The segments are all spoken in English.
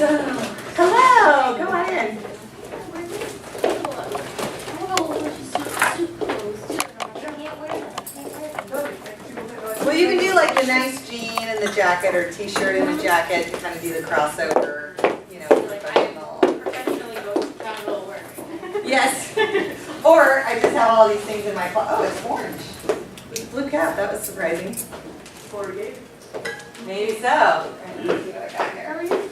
Awesome. Hello. Come on in. Well, you can do like the nice jean and the jacket, or t-shirt and the jacket to kind of do the crossover, you know. Like I professionally go travel work. Yes. Or I just have all these things in my closet. Oh, it's orange. With blue cap. That was surprising. 48. Maybe so. All right, let's see what I got How here. are you?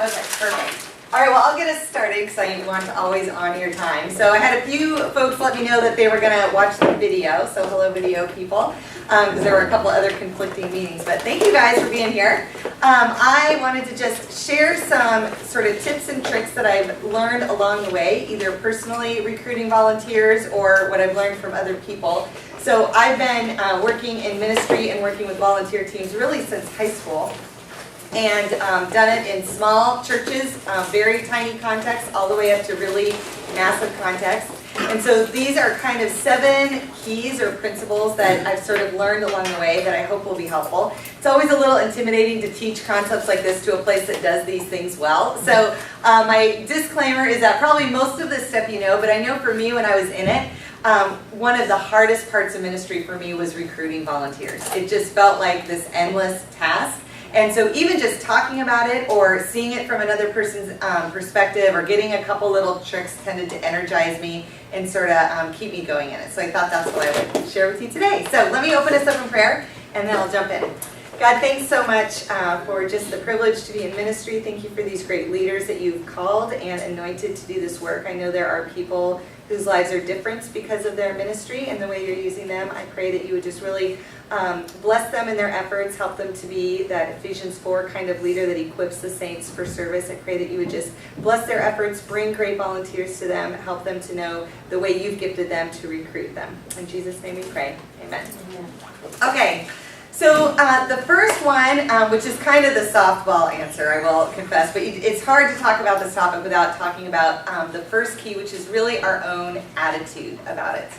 Okay, perfect. All right, well, I'll get us started because I want to always honor your time. So I had a few folks let me know that they were going to watch the video. So hello, video people, because there were a couple other conflicting meetings. But thank you guys for being here. I wanted to just share some sort of tips and tricks that I've learned along the way, either personally recruiting volunteers or what I've learned from other people. So I've been working in ministry and working with volunteer teams really since high school. And done it in small churches, very tiny contexts, all the way up to really massive contexts. And so these are kind of 7 keys or principles that I've sort of learned along the way that I hope will be helpful. It's always a little intimidating to teach concepts like this to a place that does these things well. So my disclaimer is that probably most of this stuff you know, but I know for me when I was in it, one of the hardest parts of ministry for me was recruiting volunteers. It just felt like this endless task. And so even just talking about it or seeing it from another person's perspective or getting a couple little tricks tended to energize me and sort of keep me going in it. So I thought that's what I would share with you today. So let me open us up in prayer and then I'll jump in. God, thanks so much for just the privilege to be in ministry. Thank you for these great leaders that you've called and anointed to do this work. I know there are people whose lives are different because of their ministry and the way you're using them. I pray that you would just really bless them in their efforts, help them to be that Ephesians 4 kind of leader that equips the saints for service. I pray that you would just bless their efforts, bring great volunteers to them, help them to know the way you've gifted them to recruit them. In Jesus' name we pray. Amen. Okay. So the first one, which is kind of the softball answer, I will confess, but it's hard to talk about this topic without talking about the first key, which is really our own attitude about it.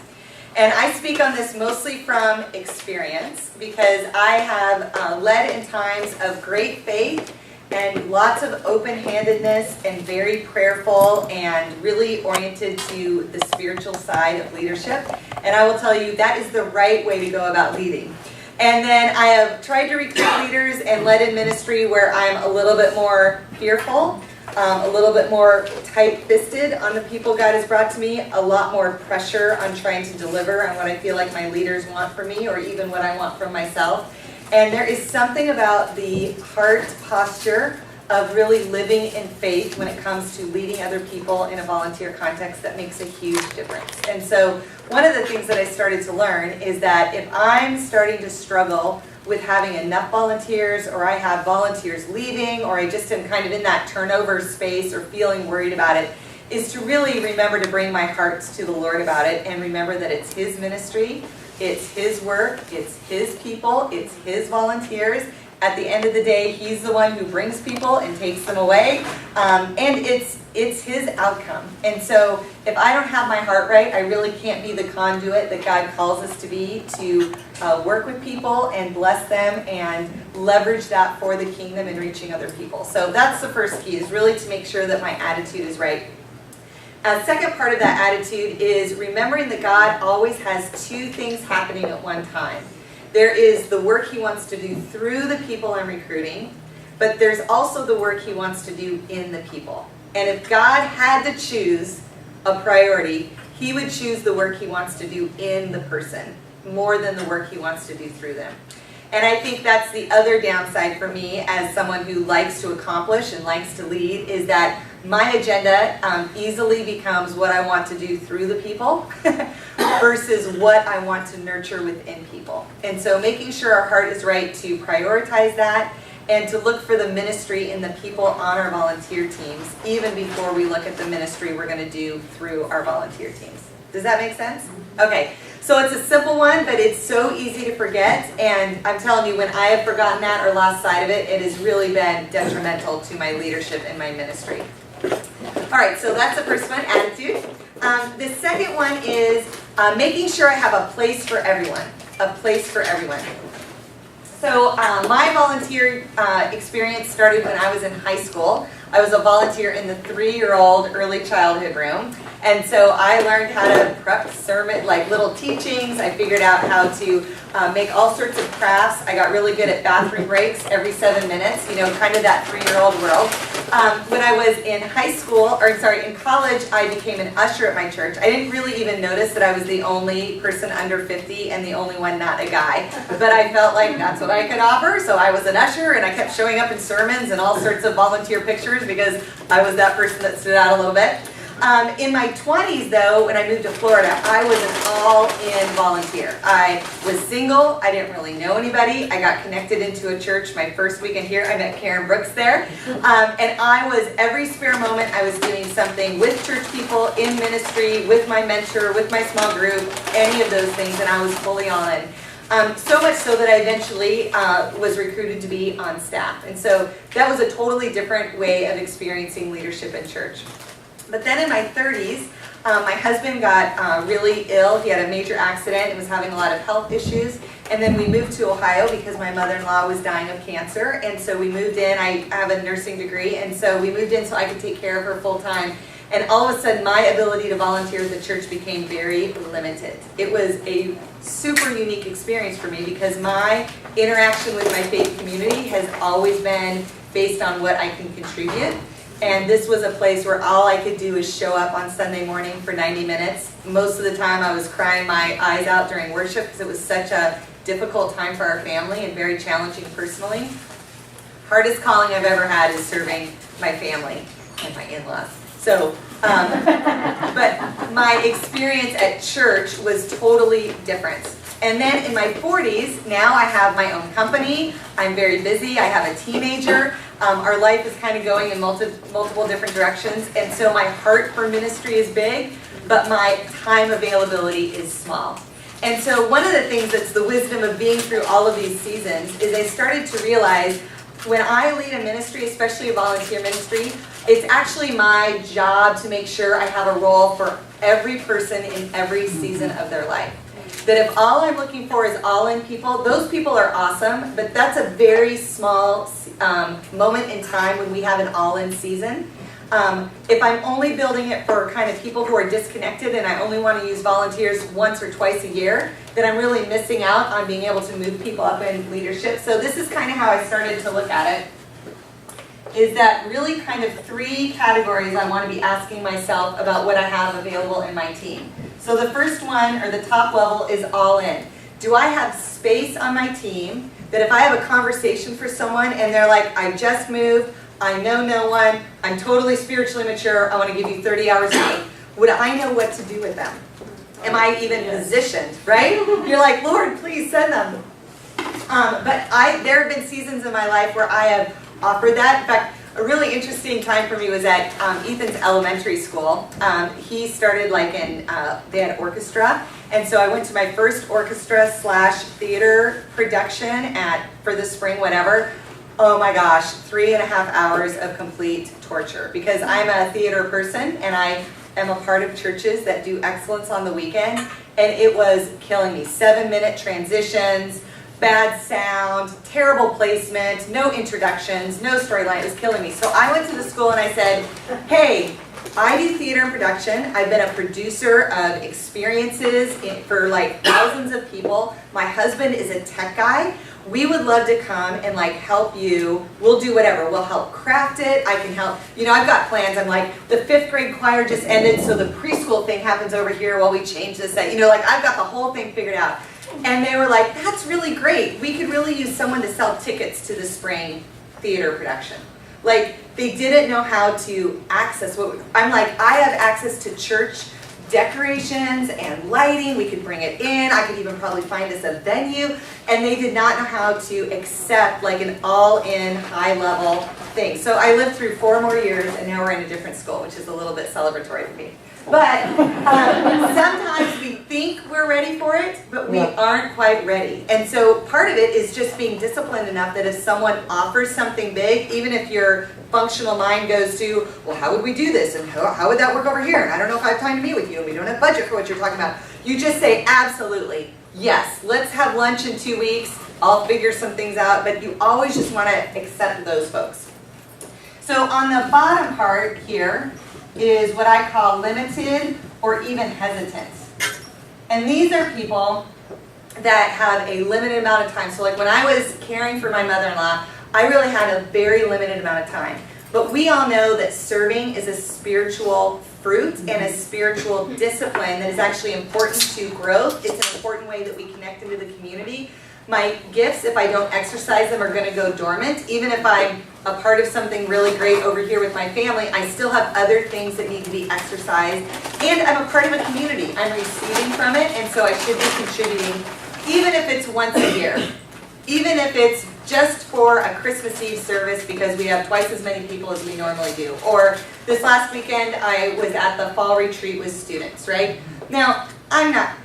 And I speak on this mostly from experience because I have led in times of great faith and lots of open-handedness and very prayerful and really oriented to the spiritual side of leadership. And I will tell you that is the right way to go about leading. And then I have tried to recruit leaders and led in ministry where I'm a little bit more fearful, a little bit more tight-fisted on the people God has brought to me, a lot more pressure on trying to deliver on what I feel like my leaders want from me or even what I want from myself. And there is something about the heart posture of really living in faith when it comes to leading other people in a volunteer context that makes a huge difference. And so one of the things that I started to learn is that if I'm starting to struggle with having enough volunteers, or I have volunteers leaving, or I just am kind of in that turnover space or feeling worried about it, is to really remember to bring my heart to the Lord about it and remember that it's His ministry, it's His work, it's His people, it's His volunteers. At the end of the day, He's the one who brings people and takes them away, and it's His outcome. And so if I don't have my heart right, I really can't be the conduit that God calls us to be to work with people and bless them and leverage that for the kingdom and reaching other people. So that's the first key, is really to make sure that my attitude is right. Second part of that attitude is remembering that God always has 2 things happening at one time. There is the work He wants to do through the people I'm recruiting, but there's also the work He wants to do in the people. And if God had to choose a priority, He would choose the work He wants to do in the person more than the work He wants to do through them. And I think that's the other downside for me as someone who likes to accomplish and likes to lead, is that my agenda easily becomes what I want to do through the people versus what I want to nurture within people. And so making sure our heart is right to prioritize that and to look for the ministry in the people on our volunteer teams, even before we look at the ministry we're going to do through our volunteer teams. Does that make sense? Okay, so it's a simple one, but it's so easy to forget. And I'm telling you, when I have forgotten that or lost sight of it, it has really been detrimental to my leadership and my ministry. All right, so that's the first one, attitude. The second one is making sure I have a place for everyone. a place for everyone. So my volunteer experience started when I was in high school. I was a volunteer in the 3-year-old early childhood room. And so I learned how to prep sermon, like little teachings. I figured out how to make all sorts of crafts. I got really good at bathroom breaks every 7 minutes, kind of that 3-year-old world. When I was in in college, I became an usher at my church. I didn't really even notice that I was the only person under 50 and the only one not a guy. But I felt like that's what I could offer, so I was an usher, and I kept showing up in sermons and all sorts of volunteer pictures because I was that person that stood out a little bit. In my 20s, though, when I moved to Florida, I was an all-in volunteer. I was single. I didn't really know anybody. I got connected into a church my first weekend here. I met Karen Brooks there. And I was, every spare moment, I was doing something with church people, in ministry, with my mentor, with my small group, any of those things, and I was fully on. So much so that I eventually was recruited to be on staff. And so that was a totally different way of experiencing leadership in church. But then in my 30s, my husband got really ill. He had a major accident and was having a lot of health issues. And then we moved to Ohio because my mother-in-law was dying of cancer. And so we moved in. I have a nursing degree. And so we moved in so I could take care of her full time. And all of a sudden, my ability to volunteer at the church became very limited. It was a super unique experience for me because my interaction with my faith community has always been based on what I can contribute. And this was a place where all I could do is show up on Sunday morning for 90 minutes. Most of the time I was crying my eyes out during worship because it was such a difficult time for our family and very challenging personally. Hardest calling I've ever had is serving my family and my in-laws. So, but my experience at church was totally different. And then in my 40s, now I have my own company. I'm very busy. I have a teenager. Our life is kind of going in multiple different directions. And so my heart for ministry is big, but my time availability is small. And so one of the things that's the wisdom of being through all of these seasons is I started to realize when I lead a ministry, especially a volunteer ministry, it's actually my job to make sure I have a role for every person in every season of their life. That if all I'm looking for is all-in people, those people are awesome, but that's a very small moment in time when we have an all-in season. If I'm only building it for kind of people who are disconnected and I only want to use volunteers once or twice a year, then I'm really missing out on being able to move people up in leadership. So this is kind of how I started to look at it, is that really kind of 3 categories I want to be asking myself about what I have available in my team. So the first one, or the top level, is all in. Do I have space on my team that if I have a conversation for someone and they're like, I just moved, I know no one, I'm totally spiritually mature, I want to give you 30 hours a week, would I know what to do with them? Am I even positioned, right? You're like, Lord, please send them. But there have been seasons in my life where I have offered that. In fact, a really interesting time for me was at Ethan's elementary school. He started they had orchestra, and so I went to my first orchestra/theater production for the spring, whatever. Oh my gosh, 3.5 hours of complete torture because I'm a theater person and I am a part of churches that do excellence on the weekend, and it was killing me. 7-minute transitions, bad sound, terrible placement, no introductions, no storyline. It was killing me. So I went to the school and I said, hey, I do theater and production. I've been a producer of experiences for thousands of people. My husband is a tech guy. We would love to come and help you. We'll do whatever. We'll help craft it. I can help. I've got plans. I'm the 5th grade choir just ended, so the preschool thing happens over here while we change this. I've got the whole thing figured out. And they were like, that's really great. We could really use someone to sell tickets to the spring theater production. They didn't know how to access I'm I have access to church decorations and lighting. We could bring it in. I could even probably find us a venue. And they did not know how to accept an all-in, high-level thing. So I lived through 4 more years, and now we're in a different school, which is a little bit celebratory for me. But sometimes we think we're ready for it, but we aren't quite ready. And so part of it is just being disciplined enough that if someone offers something big, even if your functional mind goes to, well, how would we do this? And how would that work over here? And I don't know if I have time to meet with you, and we don't have budget for what you're talking about. You just say, absolutely. Yes, let's have lunch in 2 weeks. I'll figure some things out, but you always just want to accept those folks. So on the bottom part here is what I call limited or even hesitant. And these are people that have a limited amount of time. So like when I was caring for my mother-in-law, I really had a very limited amount of time. But we all know that serving is a spiritual fruit and a spiritual discipline that is actually important to growth. It's an important way that we connect into the community. My gifts, if I don't exercise them, are going to go dormant. Even if I'm a part of something really great over here with my family, I still have other things that need to be exercised. And I'm a part of a community. I'm receiving from it, and so I should be contributing, even if it's once a year. Even if it's just for a Christmas Eve service because we have twice as many people as we normally do. Or this last weekend, I was at the fall retreat with students, right? Now,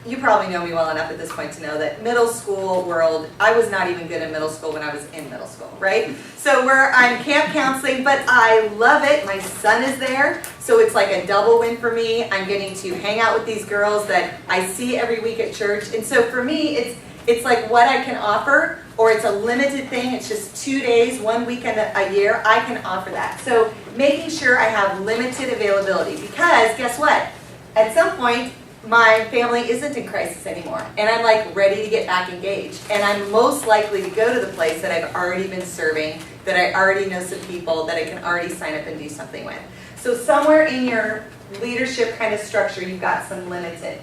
you probably know me well enough at this point to know that middle school world, I was not even good in middle school when I was in middle school, right? So I'm camp counseling, but I love it. My son is there, so it's like a double win for me. I'm getting to hang out with these girls that I see every week at church. And so for me, it's like what I can offer, or it's a limited thing. It's just 2 days, 1 weekend a year. I can offer that. So making sure I have limited availability, because guess what? At some point, my family isn't in crisis anymore, and I'm like ready to get back engaged. And I'm most likely to go to the place that I've already been serving, that I already know some people, that I can already sign up and do something with. So somewhere in your leadership kind of structure, you've got some limited.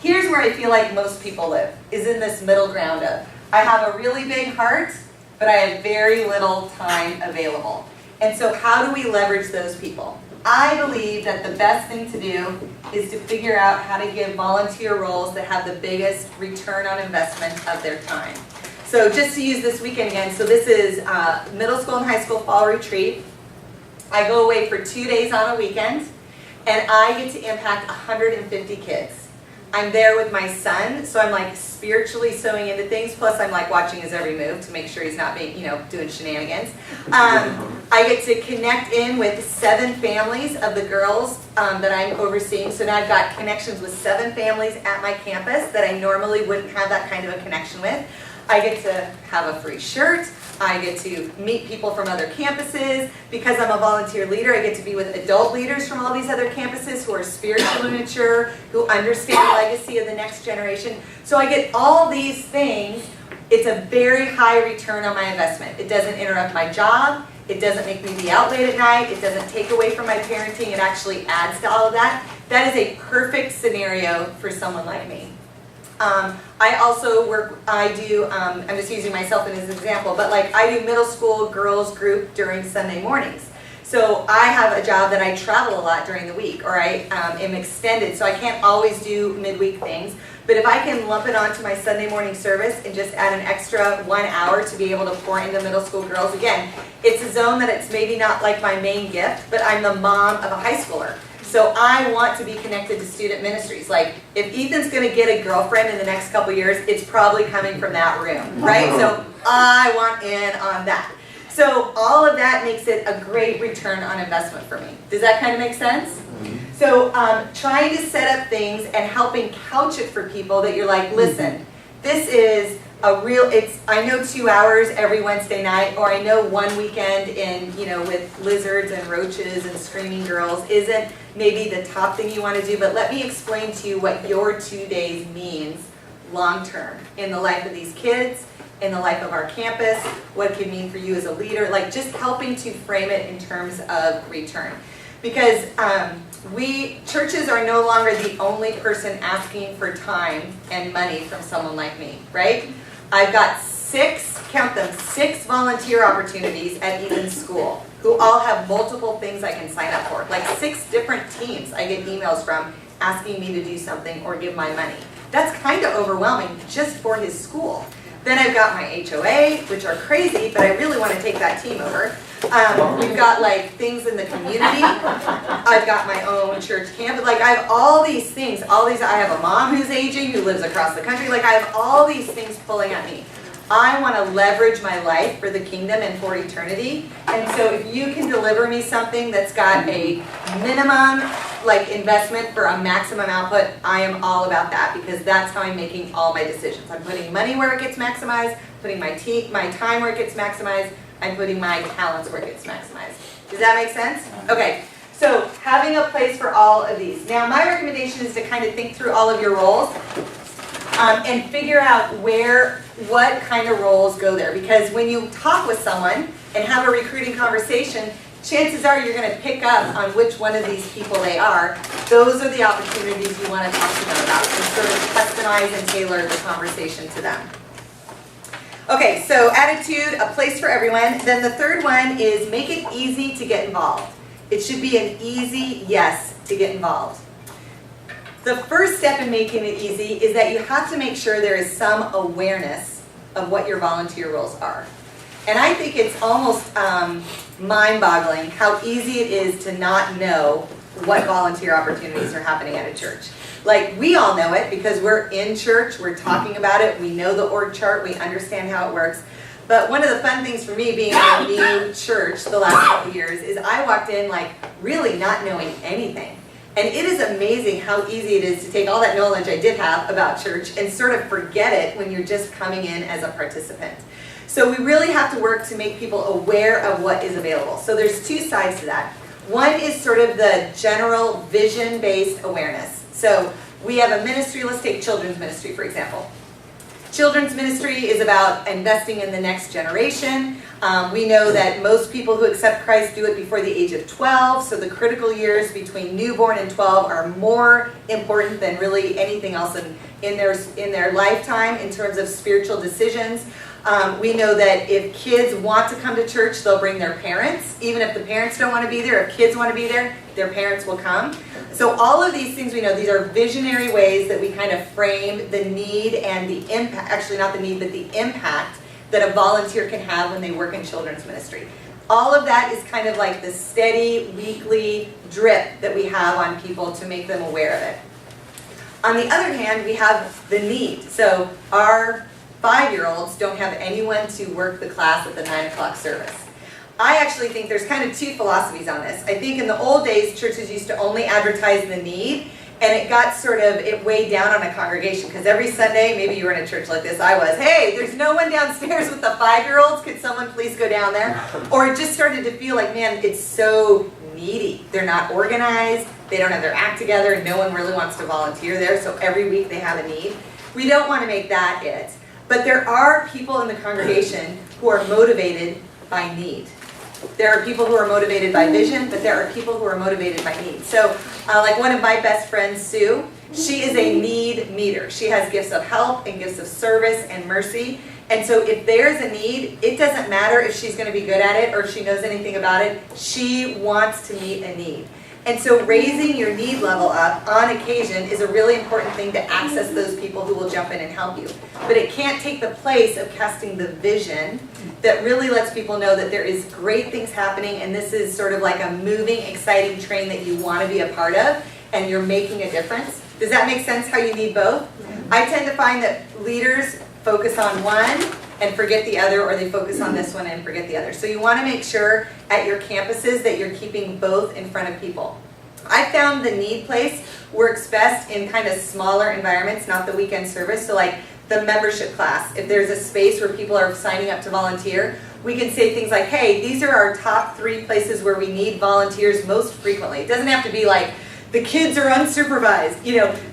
Here's where I feel like most people live, is in this middle ground of, I have a really big heart, but I have very little time available. And so how do we leverage those people? I believe that the best thing to do is to figure out how to give volunteer roles that have the biggest return on investment of their time. So just to use this weekend again, so this is middle school and high school fall retreat. I go away for 2 days on a weekend, and I get to impact 150 kids. I'm there with my son, so I'm like spiritually sewing into things, plus I'm like watching his every move to make sure he's not being, doing shenanigans. I get to connect in with 7 families of the girls that I'm overseeing, so now I've got connections with 7 families at my campus that I normally wouldn't have that kind of a connection with. I get to have a free shirt. I get to meet people from other campuses. Because I'm a volunteer leader, I get to be with adult leaders from all these other campuses who are spiritually mature, who understand the legacy of the next generation. So I get all these things. It's a very high return on my investment. It doesn't interrupt my job. It doesn't make me be out late at night. It doesn't take away from my parenting. It actually adds to all of that. That is a perfect scenario for someone like me. I also I'm just using myself as an example, but like I do middle school girls group during Sunday mornings. So I have a job that I travel a lot during the week, or I am extended, so I can't always do midweek things. But if I can lump it onto my Sunday morning service and just add an extra 1 hour to be able to pour into middle school girls, again, it's a zone that it's maybe not like my main gift, but I'm the mom of a high schooler. So I want to be connected to student ministries. Like, if Ethan's going to get a girlfriend in the next couple years, it's probably coming from that room, right? So I want in on that. So all of that makes it a great return on investment for me. Does that kind of make sense? So trying to set up things and helping couch it for people that you're like, listen, this is I know 2 hours every Wednesday night, or I know one weekend with lizards and roaches and screaming girls isn't maybe the top thing you want to do, but let me explain to you what your 2 days means long term in the life of these kids, in the life of our campus, what it could mean for you as a leader, like just helping to frame it in terms of return. Because churches are no longer the only person asking for time and money from someone like me, right? I've got 6 volunteer opportunities at Eden's school who all have multiple things I can sign up for. Like 6 different teams I get emails from asking me to do something or give my money. That's kind of overwhelming just for his school. Then I've got my HOA, which are crazy, but I really want to take that team over. We've got like things in the community. I've got my own church campus. Like I have all these things, I have a mom who's aging, who lives across the country. Like I have all these things pulling at me. I want to leverage my life for the kingdom and for eternity. And so if you can deliver me something that's got a minimum investment for a maximum output, I am all about that, because that's how I'm making all my decisions. I'm putting money where it gets maximized, putting my time where it gets maximized, I'm putting my talents where it gets maximized. Does that make sense? Okay. So having a place for all of these. Now my recommendation is to kind of think through all of your roles and figure out what kind of roles go there. Because when you talk with someone and have a recruiting conversation, chances are you're going to pick up on which one of these people they are. Those are the opportunities you want to talk to them about and sort of customize and tailor the conversation to them. Okay, so attitude, a place for everyone. Then the third one is make it easy to get involved. It should be an easy yes to get involved. The first step in making it easy is that you have to make sure there is some awareness of what your volunteer roles are. And I think it's almost mind-boggling how easy it is to not know what volunteer opportunities are happening at a church. We all know it because we're in church, we're talking about it, we know the org chart, we understand how it works. But one of the fun things for me being in a new church the last couple years is I walked in really not knowing anything. And it is amazing how easy it is to take all that knowledge I did have about church and sort of forget it when you're just coming in as a participant. So we really have to work to make people aware of what is available. So there's two sides to that. One is sort of the general vision-based awareness. So we have a ministry, let's take children's ministry for example. Children's ministry is about investing in the next generation. We know that most people who accept Christ do it before the age of 12, so the critical years between newborn and 12 are more important than really anything else in their lifetime in terms of spiritual decisions. We know that if kids want to come to church, they'll bring their parents. Even if the parents don't want to be there, if kids want to be there, their parents will come. So all of these things we know, these are visionary ways that we kind of frame the need and the impact, actually not the need, but the impact that a volunteer can have when they work in children's ministry. All of that is kind of like the steady weekly drip that we have on people to make them aware of it. On the other hand, we have the need. So our 5-year-olds don't have anyone to work the class at the 9 o'clock service. I actually think there's kind of two philosophies on this. I think in the old days, churches used to only advertise the need, and it got it weighed down on a congregation, because every Sunday, maybe you were in a church like this, I was, hey, there's no one downstairs with the 5-year-olds, could someone please go down there? Or it just started to feel like, man, it's so needy. They're not organized, they don't have their act together, no one really wants to volunteer there, so every week they have a need. We don't want to make that it. But there are people in the congregation who are motivated by need. There are people who are motivated by vision, but there are people who are motivated by need. So like one of my best friends, Sue, she is a need meter. She has gifts of help and gifts of service and mercy. And so if there's a need, it doesn't matter if she's going to be good at it or if she knows anything about it. She wants to meet a need. And so raising your need level up on occasion is a really important thing to access those people who will jump in and help you. But it can't take the place of casting the vision that really lets people know that there is great things happening and this is sort of like a moving, exciting train that you want to be a part of and you're making a difference. Does that make sense how you need both? I tend to find that leaders focus on one and forget the other, or they focus on this one and forget the other. So you want to make sure at your campuses that you're keeping both in front of people. I found the need place works best in kind of smaller environments, not the weekend service. So like the membership class, if there's a space where people are signing up to volunteer, we can say things like, hey, these are our top 3 places where we need volunteers most frequently. It doesn't have to be like, the kids are unsupervised,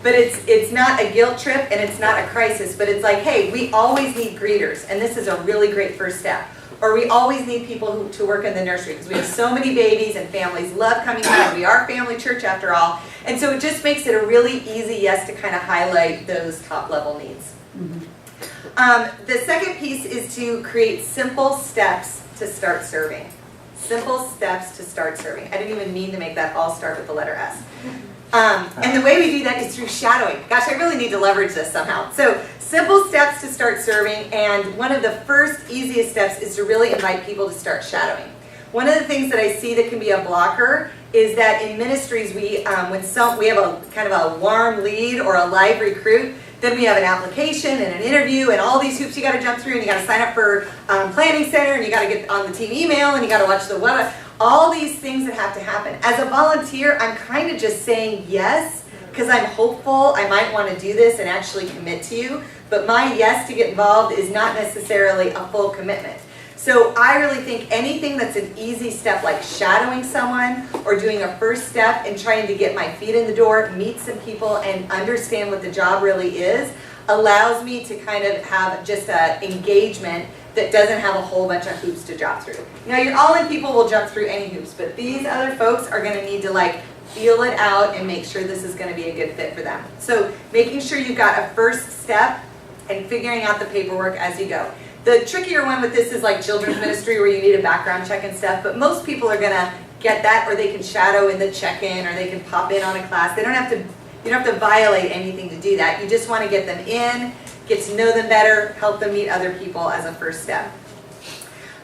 but it's not a guilt trip and it's not a crisis, but it's like, hey, we always need greeters, and this is a really great first step. Or we always need people to work in the nursery because we have so many babies and families love coming in. We are family church after all. And so it just makes it a really easy yes to kind of highlight those top level needs. Mm-hmm. The second piece is to create simple steps to start serving. Simple steps to start serving. I didn't even mean to make that all start with the letter S. And the way we do that is through shadowing. Gosh, I really need to leverage this somehow. So simple steps to start serving, and one of the first easiest steps is to really invite people to start shadowing. One of the things that I see that can be a blocker is that in ministries we have a kind of a warm lead or a live recruit, Then we have an application and an interview and all these hoops you got to jump through, and you got to sign up for planning center, and you got to get on the team email, and you got to watch the web. All these things that have to happen. As a volunteer, I'm kind of just saying yes because I'm hopeful I might want to do this and actually commit to you. But my yes to get involved is not necessarily a full commitment. So I really think anything that's an easy step, like shadowing someone or doing a first step and trying to get my feet in the door, meet some people, and understand what the job really is, allows me to kind of have just an engagement that doesn't have a whole bunch of hoops to jump through. Now, your all-in people will jump through any hoops, but these other folks are going to need to like feel it out and make sure this is going to be a good fit for them. So making sure you've got a first step and figuring out the paperwork as you go. The trickier one with this is like children's ministry where you need a background check and stuff, but most people are going to get that, or they can shadow in the check-in, or they can pop in on a class. You don't have to violate anything to do that. You just want to get them in, get to know them better, help them meet other people as a first step.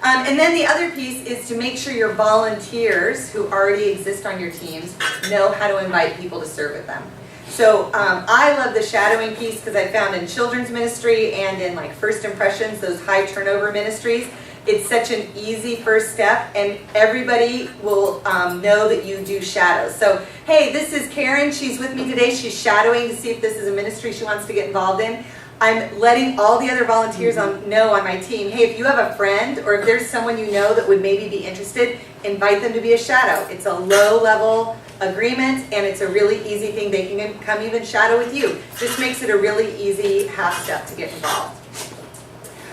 And then the other piece is to make sure your volunteers who already exist on your teams know how to invite people to serve with them. So I love the shadowing piece because I found in children's ministry and in like First Impressions, those high turnover ministries, it's such an easy first step, and everybody will know that you do shadows. So, hey, this is Karen. She's with me today. She's shadowing to see if this is a ministry she wants to get involved in. I'm letting all the other volunteers know on my team, hey, if you have a friend or if there's someone you know that would maybe be interested, invite them to be a shadow. It's a low-level agreement, and it's a really easy thing. They can come even shadow with you. Just makes it a really easy half step to get involved.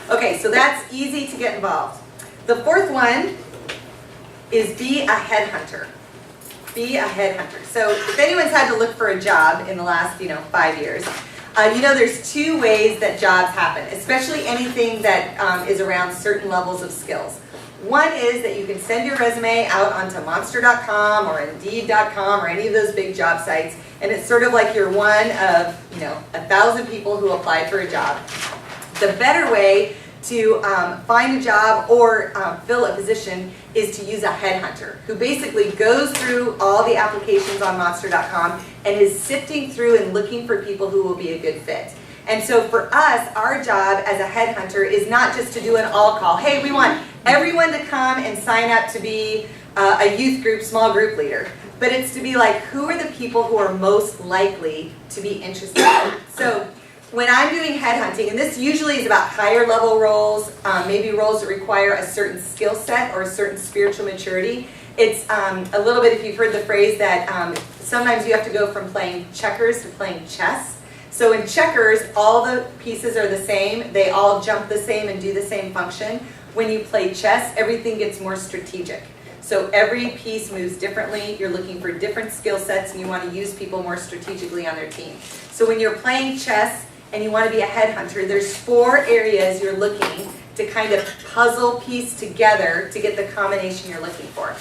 Okay, so that's easy to get involved. The fourth one is be a headhunter. Be a headhunter. So if anyone's had to look for a job in the last 5 years, there's two ways that jobs happen, especially anything that is around certain levels of skills. One is that you can send your resume out onto monster.com or indeed.com or any of those big job sites, and it's sort of like you're one of 1,000 people who applied for a job. The better way to find a job or fill a position is to use a headhunter who basically goes through all the applications on monster.com and is sifting through and looking for people who will be a good fit. And so for us, our job as a headhunter is not just to do an all call. Hey, we want everyone to come and sign up to be a youth group, small group leader. But it's to be like, who are the people who are most likely to be interested? So when I'm doing headhunting, and this usually is about higher level roles, maybe roles that require a certain skill set or a certain spiritual maturity, it's a little bit, if you've heard the phrase that sometimes you have to go from playing checkers to playing chess. So in checkers, all the pieces are the same. They all jump the same and do the same function. When you play chess, everything gets more strategic. So every piece moves differently. You're looking for different skill sets, and you want to use people more strategically on their team. So when you're playing chess and you want to be a headhunter, there's 4 areas you're looking to kind of puzzle piece together to get the combination you're looking for.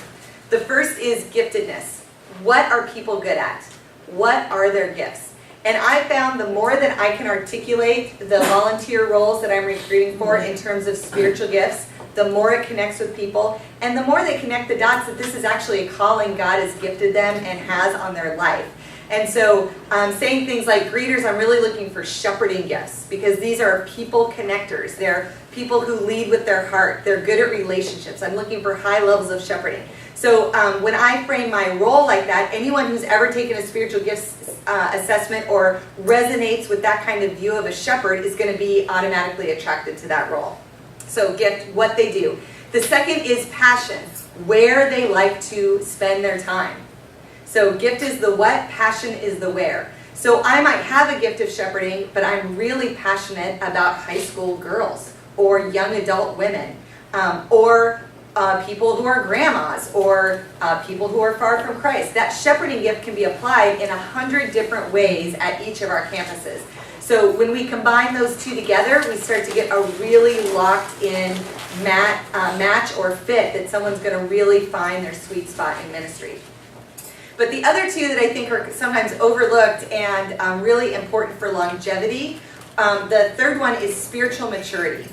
The first is giftedness. What are people good at? What are their gifts? And I found the more that I can articulate the volunteer roles that I'm recruiting for in terms of spiritual gifts, the more it connects with people, and the more they connect the dots that this is actually a calling God has gifted them and has on their life. And so saying things like greeters, I'm really looking for shepherding gifts because these are people connectors. They're people who lead with their heart. They're good at relationships. I'm looking for high levels of shepherding. So when I frame my role like that, anyone who's ever taken a spiritual gifts assessment or resonates with that kind of view of a shepherd is going to be automatically attracted to that role. So gift, what they do. The second is passion, where they like to spend their time. So gift is the what, passion is the where. So I might have a gift of shepherding, but I'm really passionate about high school girls or young adult women or people who are grandmas or people who are far from Christ. That shepherding gift can be applied in 100 different ways at each of our campuses. So when we combine those two together, we start to get a really locked in match or fit that someone's going to really find their sweet spot in ministry. But the other two that I think are sometimes overlooked and really important for longevity, the third one is spiritual maturity.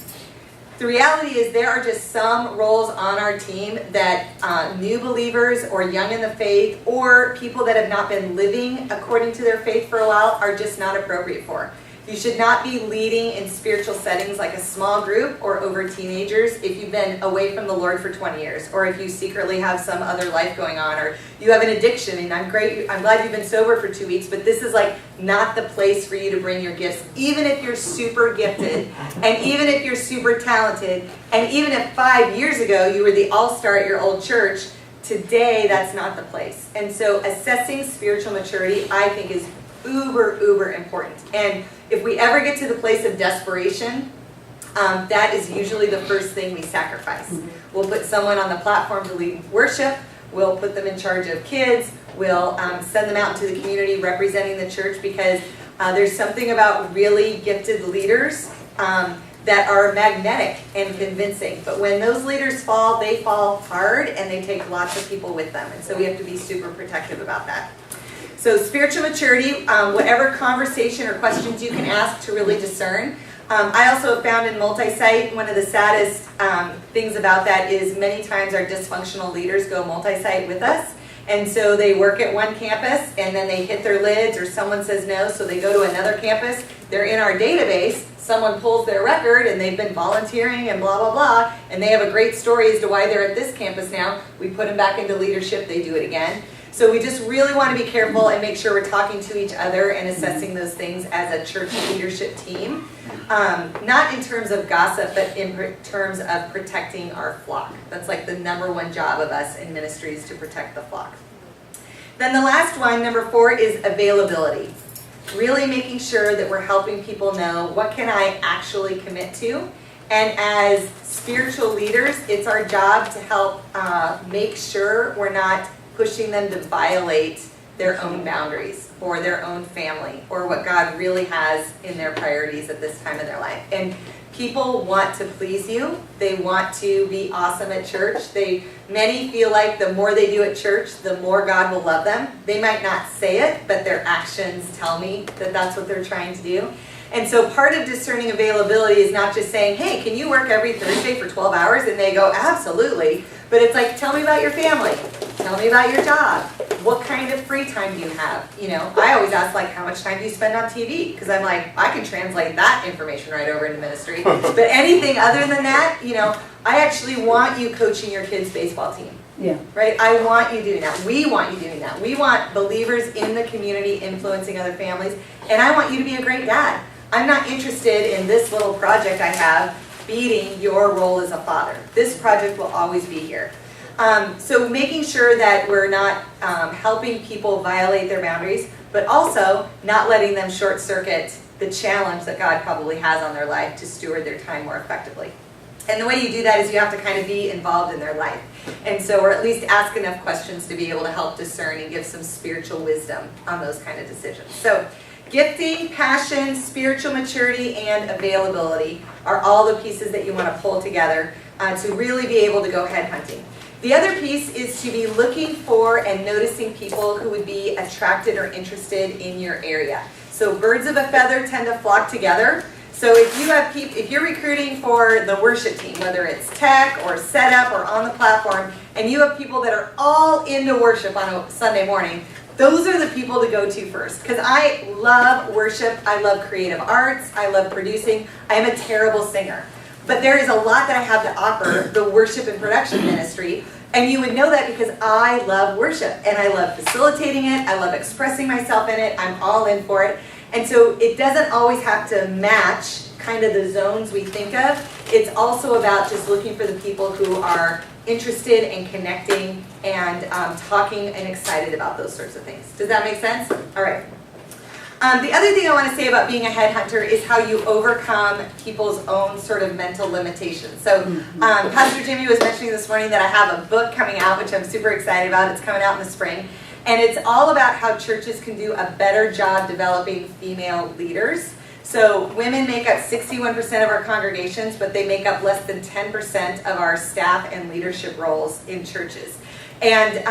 The reality is there are just some roles on our team that new believers or young in the faith or people that have not been living according to their faith for a while are just not appropriate for. You should not be leading in spiritual settings like a small group or over teenagers if you've been away from the Lord for 20 years, or if you secretly have some other life going on, or you have an addiction. And I'm glad you've been sober for 2 weeks, but this is like not the place for you to bring your gifts. Even if you're super gifted, and even if you're super talented, and even if 5 years ago you were the all-star at your old church, today that's not the place. And so assessing spiritual maturity, I think, is uber important. And if we ever get to the place of desperation, that is usually the first thing we sacrifice. We'll put someone on the platform to lead worship. We'll put them in charge of kids. We'll send them out into the community representing the church, because there's something about really gifted leaders that are magnetic and convincing. But when those leaders fall, they fall hard, and they take lots of people with them. And so we have to be super protective about that. So spiritual maturity, whatever conversation or questions you can ask to really discern. I also have found in multi-site, one of the saddest things about that is many times our dysfunctional leaders go multi-site with us. And so they work at one campus, and then they hit their lids, or someone says no, so they go to another campus. They're in our database. Someone pulls their record, and they've been volunteering and blah, blah, blah, and they have a great story as to why they're at this campus now. We put them back into leadership. They do it again. So we just really want to be careful and make sure we're talking to each other and assessing those things as a church leadership team. Not in terms of gossip, but in terms of protecting our flock. That's like the number one job of us in ministry, is to protect the flock. Then the last one, number 4, is availability. Really making sure that we're helping people know, what can I actually commit to? And as spiritual leaders, it's our job to help make sure we're not pushing them to violate their own boundaries or their own family or what God really has in their priorities at this time of their life. And people want to please you. They want to be awesome at church. Many feel like the more they do at church, the more God will love them. They might not say it, but their actions tell me that that's what they're trying to do. And so part of discerning availability is not just saying, hey, can you work every Thursday for 12 hours? And they go, absolutely. But it's like, tell me about your family. Tell me about your job. What kind of free time do you have? You know, I always ask, like, how much time do you spend on TV? Because I'm like, I can translate that information right over into ministry. But anything other than that, you know, I actually want you coaching your kids' baseball team. Yeah. Right? I want you doing that. We want you doing that. We want believers in the community influencing other families. And I want you to be a great dad. I'm not interested in this little project I have beating your role as a father. This project will always be here. So making sure that we're not helping people violate their boundaries, but also not letting them short circuit the challenge that God probably has on their life to steward their time more effectively. And the way you do that is you have to kind of be involved in their life. And so, or at least ask enough questions to be able to help discern and give some spiritual wisdom on those kind of decisions. So gifting, passion, spiritual maturity, and availability are all the pieces that you want to pull together to really be able to go headhunting. The other piece is to be looking for and noticing people who would be attracted or interested in your area. So birds of a feather tend to flock together. So if you're recruiting for the worship team, whether it's tech or setup or on the platform, and you have people that are all into worship on a Sunday morning, those are the people to go to first. Because I love worship, I love creative arts, I love producing. I am a terrible singer. But there is a lot that I have to offer the worship and production ministry. And you would know that because I love worship. And I love facilitating it. I love expressing myself in it. I'm all in for it. And so it doesn't always have to match kind of the zones we think of. It's also about just looking for the people who are interested and connecting and talking and excited about those sorts of things. Does that make sense? All right. The other thing I want to say about being a headhunter is how you overcome people's own sort of mental limitations. So Pastor Jimmy was mentioning this morning that I have a book coming out, which I'm super excited about. It's coming out in the spring. And it's all about how churches can do a better job developing female leaders. So women make up 61% of our congregations, but they make up less than 10% of our staff and leadership roles in churches. And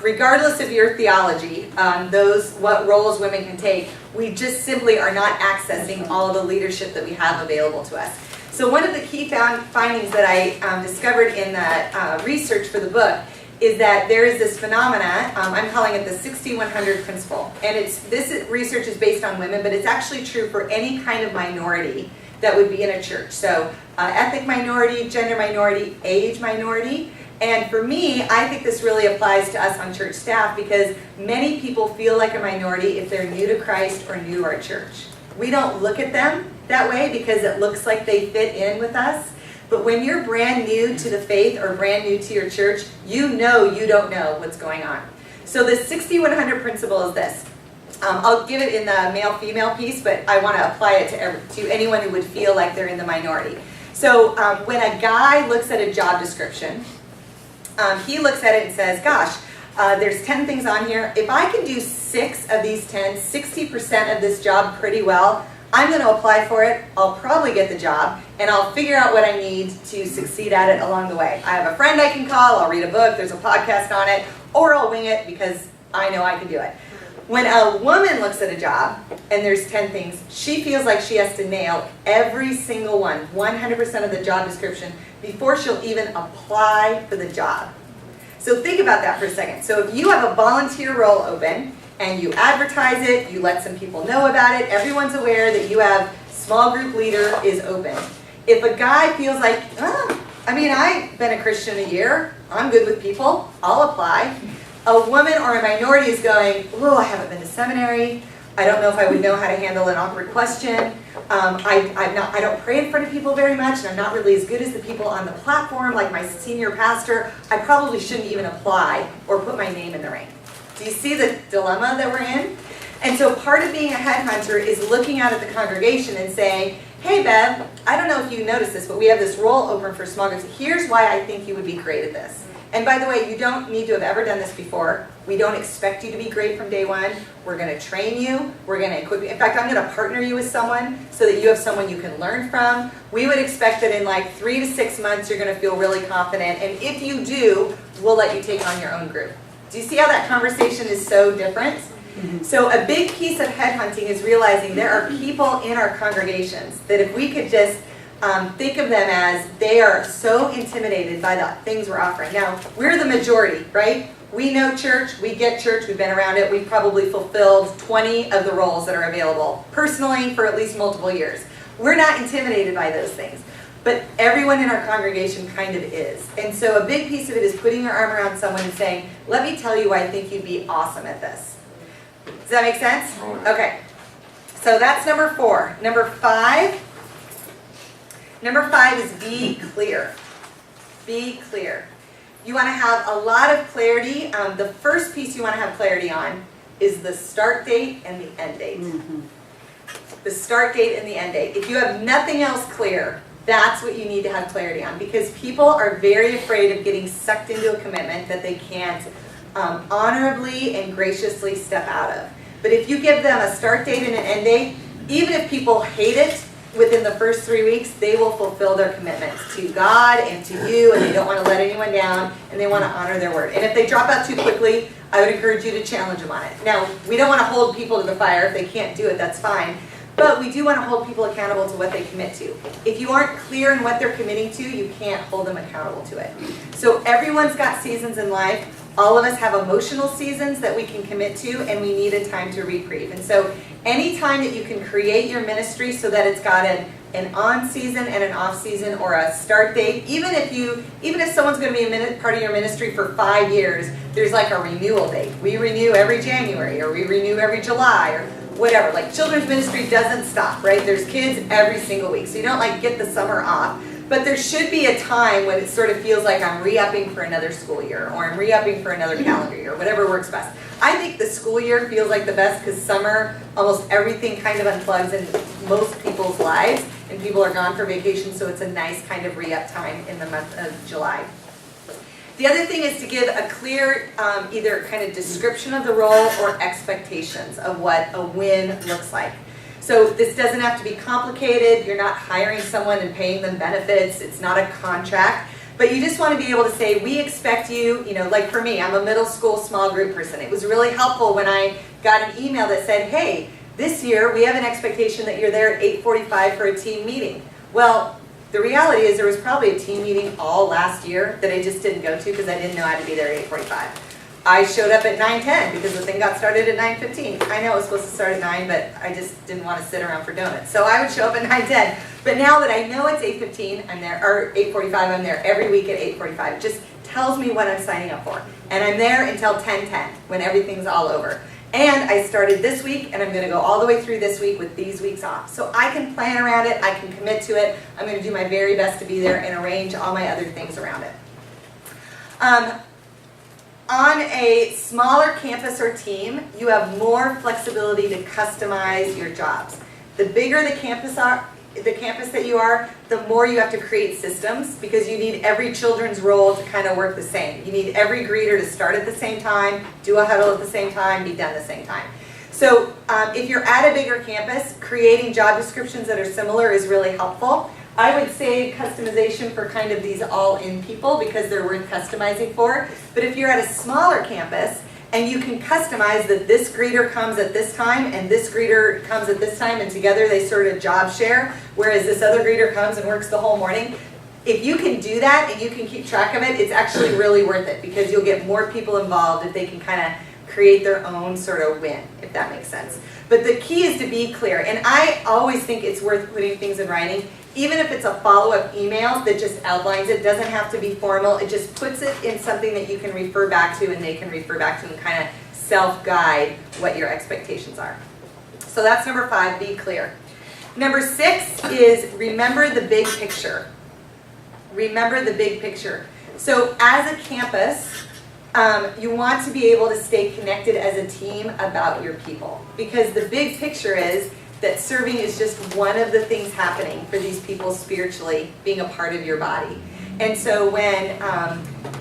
regardless of your theology, what roles women can take, we just simply are not accessing all the leadership that we have available to us. So one of the key findings that I discovered in the research for the book is that there is this phenomena, I'm calling it the 60-100 principle. And this research is based on women, but it's actually true for any kind of minority that would be in a church. So ethnic minority, gender minority, age minority. And for me, I think this really applies to us on church staff because many people feel like a minority if they're new to Christ or new to our church. We don't look at them that way because it looks like they fit in with us. But when you're brand new to the faith or brand new to your church, you know you don't know what's going on. So the 60-100 principle is this. I'll give it in the male-female piece, but I want to apply it to anyone who would feel like they're in the minority. So when a guy looks at a job description, he looks at it and says, gosh, there's 10 things on here. If I can do 6 of these 10, 60% of this job pretty well, I'm going to apply for it, I'll probably get the job, and I'll figure out what I need to succeed at it along the way. I have a friend I can call, I'll read a book, there's a podcast on it, or I'll wing it because I know I can do it. When a woman looks at a job, and there's 10 things, she feels like she has to nail every single one, 100% of the job description, before she'll even apply for the job. So think about that for a second. So if you have a volunteer role open, and you advertise it, you let some people know about it, everyone's aware that you have small group leader is open. If a guy feels like, I've been a Christian a year, I'm good with people, I'll apply. A woman or a minority is going, oh, I haven't been to seminary, I don't know if I would know how to handle an awkward question, I don't pray in front of people very much, and I'm not really as good as the people on the platform, like my senior pastor, I probably shouldn't even apply or put my name in the ring. Do you see the dilemma that we're in? And so part of being a headhunter is looking out at the congregation and saying, hey Bev, I don't know if you noticed this, but we have this role open for small groups. Here's why I think you would be great at this. And by the way, you don't need to have ever done this before. We don't expect you to be great from day one. We're going to train you. We're going to equip you. In fact, I'm going to partner you with someone so that you have someone you can learn from. We would expect that in like 3 to 6 months, you're going to feel really confident. And if you do, we'll let you take on your own group. Do you see how that conversation is so different? Mm-hmm. So a big piece of headhunting is realizing there are people in our congregations that if we could just think of them as they are so intimidated by the things we're offering. Now, we're the majority, right? We know church, we get church, we've been around it, we've probably fulfilled 20 of the roles that are available, personally for at least multiple years. We're not intimidated by those things. But everyone in our congregation kind of is. And so a big piece of it is putting your arm around someone and saying, let me tell you why I think you'd be awesome at this. Does that make sense? Okay. So that's number 4. Number 5 is be clear. Be clear. You want to have a lot of clarity. The first piece you want to have clarity on is the start date and the end date. Mm-hmm. The start date and the end date. If you have nothing else clear, that's what you need to have clarity on, because people are very afraid of getting sucked into a commitment that they can't honorably and graciously step out of. But if you give them a start date and an end date, even if people hate it within the first 3 weeks, they will fulfill their commitments to God and to you, and they don't want to let anyone down, and they want to honor their word. And if they drop out too quickly, I would encourage you to challenge them on it. Now, we don't want to hold people to the fire. If they can't do it, that's fine. But we do want to hold people accountable to what they commit to. If you aren't clear in what they're committing to, you can't hold them accountable to it. So everyone's got seasons in life. All of us have emotional seasons that we can commit to, and we need a time to reprieve. And so any time that you can create your ministry so that it's got an on season and an off season, or a start date, even if someone's going to be a part of your ministry for 5 years, there's like a renewal date. We renew every January, or we renew every July, or whatever. Like children's ministry doesn't stop, right? There's kids every single week, so you don't like get the summer off. But there should be a time when it sort of feels like I'm re-upping for another school year, or I'm re-upping for another calendar year, whatever works best. I think the school year feels like the best because summer, almost everything kind of unplugs in most people's lives, and people are gone for vacation, so it's a nice kind of re-up time in the month of July. The other thing is to give a clear either kind of description of the role or expectations of what a win looks like. So this doesn't have to be complicated. You're not hiring someone and paying them benefits. It's not a contract. But you just want to be able to say, we expect you, like for me, I'm a middle school small group person. It was really helpful when I got an email that said, hey, this year we have an expectation that you're there at 8:45 for a team meeting. Well, The reality is there was probably a team meeting all last year that I just didn't go to because I didn't know I had to be there at 8:45. I showed up at 9:10 because the thing got started at 9:15. I know it was supposed to start at 9, but I just didn't want to sit around for donuts. So I would show up at 9:10. But now that I know it's 8:15, I'm there, or 8:45, I'm there every week at 8:45. Just tells me what I'm signing up for. And I'm there until 10:10 when everything's all over. And I started this week, and I'm going to go all the way through this week with these weeks off. So I can plan around it, I can commit to it. I'm going to do my very best to be there and arrange all my other things around it. On a smaller campus or team, you have more flexibility to customize your jobs. The bigger the campus that you are, the more you have to create systems because you need every children's role to kind of work the same. You need every greeter to start at the same time, do a huddle at the same time, be done at the same time. So if you're at a bigger campus, creating job descriptions that are similar is really helpful. I would say customization for kind of these all-in people because they're worth customizing for. But if you're at a smaller campus and you can customize that this greeter comes at this time and this greeter comes at this time and together they sort of job share, whereas this other greeter comes and works the whole morning. If you can do that and you can keep track of it, it's actually really worth it because you'll get more people involved if they can kind of create their own sort of win, if that makes sense. But the key is to be clear. And I always think it's worth putting things in writing. Even if it's a follow-up email that just outlines it, doesn't have to be formal, it just puts it in something that you can refer back to and they can refer back to and kind of self-guide what your expectations are. So that's number 5, be clear. Number 6 is remember the big picture. Remember the big picture. So as a campus, you want to be able to stay connected as a team about your people because the big picture is that serving is just one of the things happening for these people spiritually, being a part of your body. And so when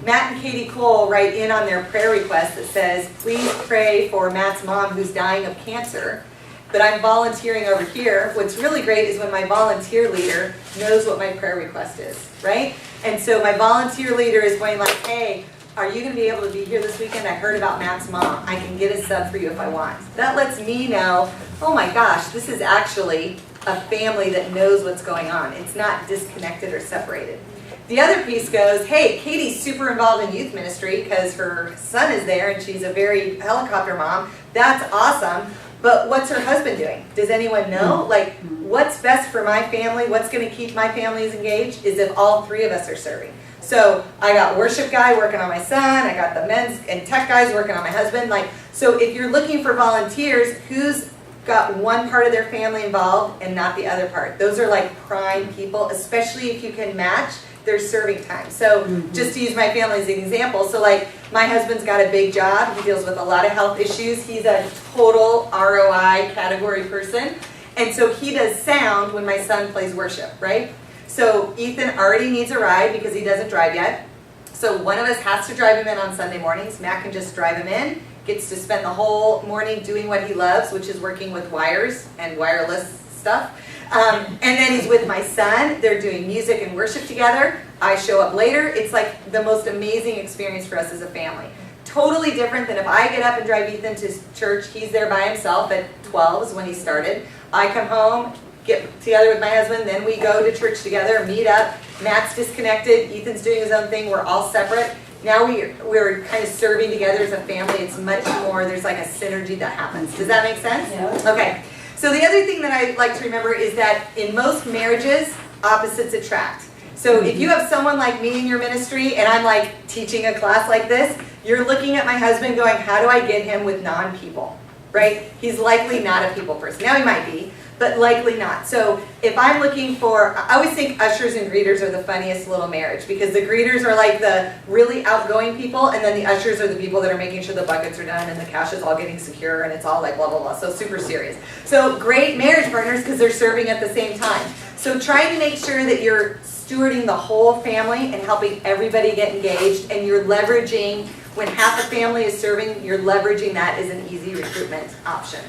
Matt and Katie Cole write in on their prayer request that says, please pray for Matt's mom who's dying of cancer, but I'm volunteering over here, what's really great is when my volunteer leader knows what my prayer request is, right? And so my volunteer leader is going like, hey, are you going to be able to be here this weekend? I heard about Matt's mom. I can get a sub for you if I want. That lets me know, oh my gosh, this is actually a family that knows what's going on. It's not disconnected or separated. The other piece goes, hey, Katie's super involved in youth ministry because her son is there and she's a very helicopter mom. That's awesome. But what's her husband doing? Does anyone know? Like, what's best for my family? What's going to keep my families engaged is if all 3 of us are serving. So I got worship guy working on my son, I got the men's and tech guys working on my husband. Like, so if you're looking for volunteers, who's got one part of their family involved and not the other part? Those are like prime people, especially if you can match their serving time. So just to use my family as an example, so like my husband's got a big job, he deals with a lot of health issues, he's a total ROI category person, and so he does sound when my son plays worship, right? So Ethan already needs a ride because he doesn't drive yet. So one of us has to drive him in on Sunday mornings. Matt can just drive him in, gets to spend the whole morning doing what he loves, which is working with wires and wireless stuff. And then he's with my son. They're doing music and worship together. I show up later. It's like the most amazing experience for us as a family. Totally different than if I get up and drive Ethan to church. He's there by himself at 12 is when he started. I come home, get together with my husband, then we go to church together, meet up. Matt's disconnected, Ethan's doing his own thing, we're all separate. Now we're kind of serving together as a family. It's much more, there's like a synergy that happens. Does that make sense? Yeah. Okay. So the other thing that I like to remember is that in most marriages, opposites attract. So if you have someone like me in your ministry and I'm like teaching a class like this, you're looking at my husband going, how do I get him with non-people, right? He's likely not a people person. Now he might be, but likely not. So if I'm looking for, I always think ushers and greeters are the funniest little marriage because the greeters are like the really outgoing people and then the ushers are the people that are making sure the buckets are done and the cash is all getting secure and it's all like blah, blah, blah. So super serious. So great marriage partners because they're serving at the same time. So trying to make sure that you're stewarding the whole family and helping everybody get engaged and you're leveraging, when half a family is serving, you're leveraging that as an easy recruitment option.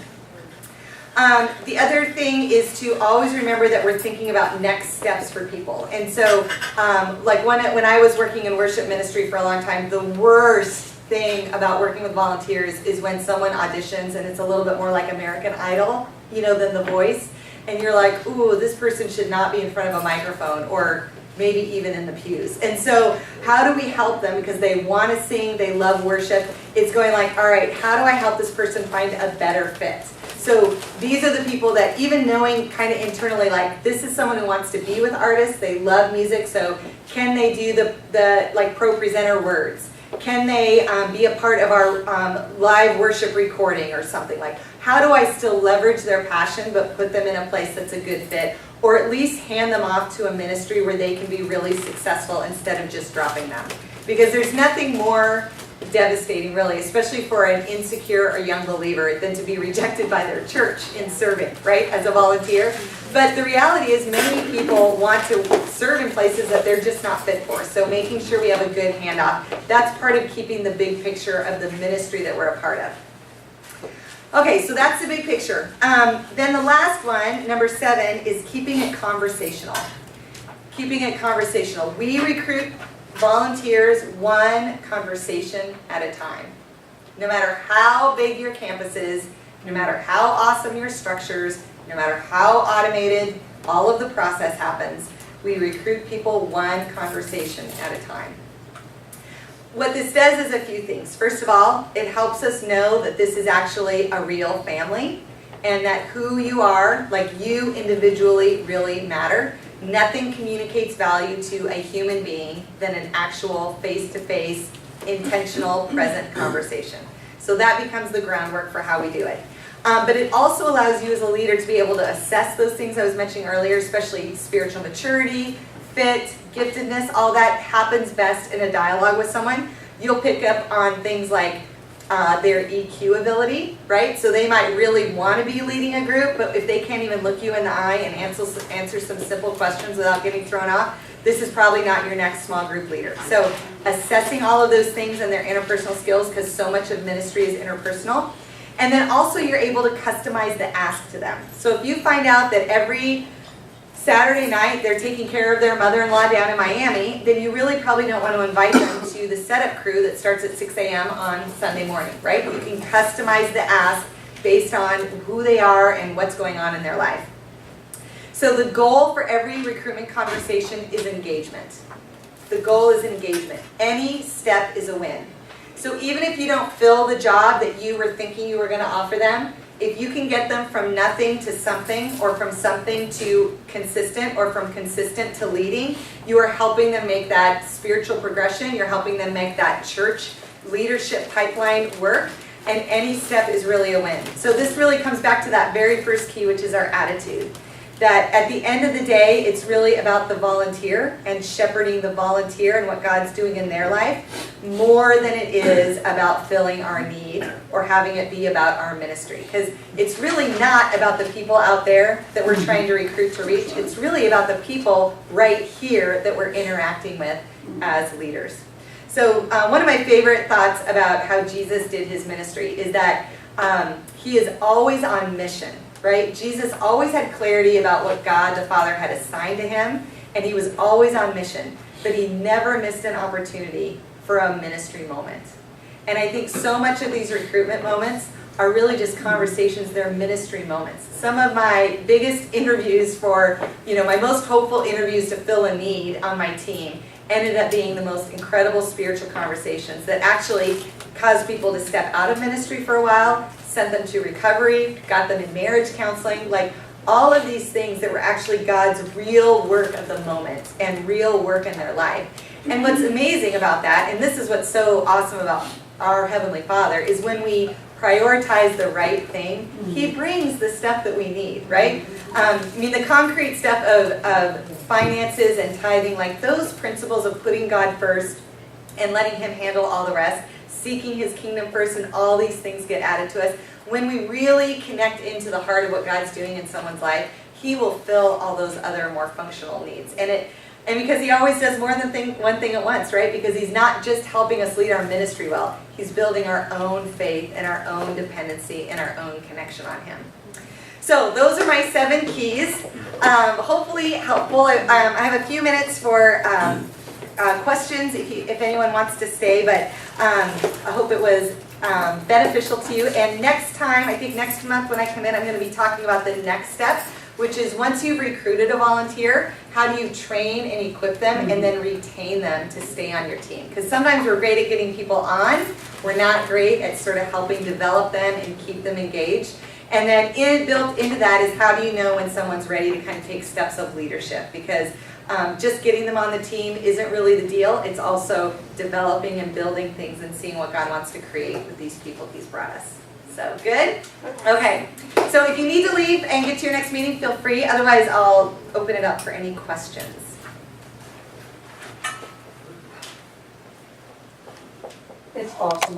The other thing is to always remember that we're thinking about next steps for people. And so, like when I was working in worship ministry for a long time, the worst thing about working with volunteers is when someone auditions and it's a little bit more like American Idol, you know, than The Voice. and you're like, ooh, this person should not be in front of a microphone, or maybe even in the pews. And so how do we help them? Because they want to sing, they love worship. It's going like, all right, how do I help this person find a better fit? So these are the people that, even knowing kind of internally, like, this is someone who wants to be with artists, they love music, so can they do the like pro presenter words? Can they be a part of our live worship recording or something? Like, how do I still leverage their passion but put them in a place that's a good fit? Or at least hand them off to a ministry where they can be really successful instead of just dropping them. Because there's nothing more devastating, really, especially for an insecure or young believer, than to be rejected by their church in serving, right, as a volunteer. But the reality is many people want to serve in places that they're just not fit for. So making sure we have a good handoff, that's part of keeping the big picture of the ministry that we're a part of. Okay, so that's the big picture. Then the last one, number 7, is keeping it conversational. Keeping it conversational. We recruit volunteers one conversation at a time. No matter how big your campus is, no matter how awesome your structures, no matter how automated all of the process happens, we recruit people one conversation at a time. What this does is a few things. First of all, it helps us know that this is actually a real family, and that who you are, like you individually, really matter. Nothing communicates value to a human being than an actual face-to-face, intentional, present conversation. So that becomes the groundwork for how we do it. But it also allows you as a leader to be able to assess those things I was mentioning earlier, especially spiritual maturity, fit, giftedness. All that happens best in a dialogue with someone. You'll pick up on things like their EQ ability, right? So they might really want to be leading a group, but if they can't even look you in the eye and answer some simple questions without getting thrown off, this is probably not your next small group leader. So assessing all of those things and their interpersonal skills, because so much of ministry is interpersonal. And then also you're able to customize the ask to them. So if you find out that every Saturday night they're taking care of their mother-in-law down in Miami, then you really probably don't want to invite them to the setup crew that starts at 6 a.m. on Sunday morning, right? You can customize the ask based on who they are and what's going on in their life. So the goal for every recruitment conversation is engagement. The goal is engagement. Any step is a win. So even if you don't fill the job that you were thinking you were going to offer them, if you can get them from nothing to something, or from something to consistent, or from consistent to leading, you are helping them make that spiritual progression. You're helping them make that church leadership pipeline work, and any step is really a win. So this really comes back to that very first key, which is our attitude. That at the end of the day, it's really about the volunteer and shepherding the volunteer and what God's doing in their life, more than it is about filling our need or having it be about our ministry. Because it's really not about the people out there that we're trying to recruit to reach. It's really about the people right here that we're interacting with as leaders. So one of my favorite thoughts about how Jesus did his ministry is that he is always on mission. Right? Jesus always had clarity about what God the Father had assigned to him, and he was always on mission, but he never missed an opportunity for a ministry moment. And I think so much of these recruitment moments are really just conversations, they're ministry moments. Some of my biggest interviews for, my most hopeful interviews to fill a need on my team ended up being the most incredible spiritual conversations that actually caused people to step out of ministry for a while, sent them to recovery, got them in marriage counseling, like all of these things that were actually God's real work of the moment and real work in their life. And what's amazing about that, and this is what's so awesome about our Heavenly Father, is when we prioritize the right thing, he brings the stuff that we need, right? The concrete stuff of finances and tithing, like those principles of putting God first and letting him handle all the rest, seeking his kingdom first, and all these things get added to us. When we really connect into the heart of what God's doing in someone's life, he will fill all those other more functional needs. And because he always does more than one thing at once, right? Because he's not just helping us lead our ministry well. He's building our own faith and our own dependency and our own connection on him. So those are my 7 keys. Hopefully helpful. I have a few minutes for questions if anyone wants to stay, but I hope it was beneficial to you. And next time, I think next month when I come in, I'm going to be talking about the next step, which is once you've recruited a volunteer, how do you train and equip them and then retain them to stay on your team? Because sometimes we're great at getting people on, we're not great at sort of helping develop them and keep them engaged. And then built into that is how do you know when someone's ready to kind of take steps of leadership? Because just getting them on the team isn't really the deal. It's also developing and building things and seeing what God wants to create with these people He's brought us. So, good? Okay. So if you need to leave and get to your next meeting, feel free. Otherwise, I'll open it up for any questions. It's awesome.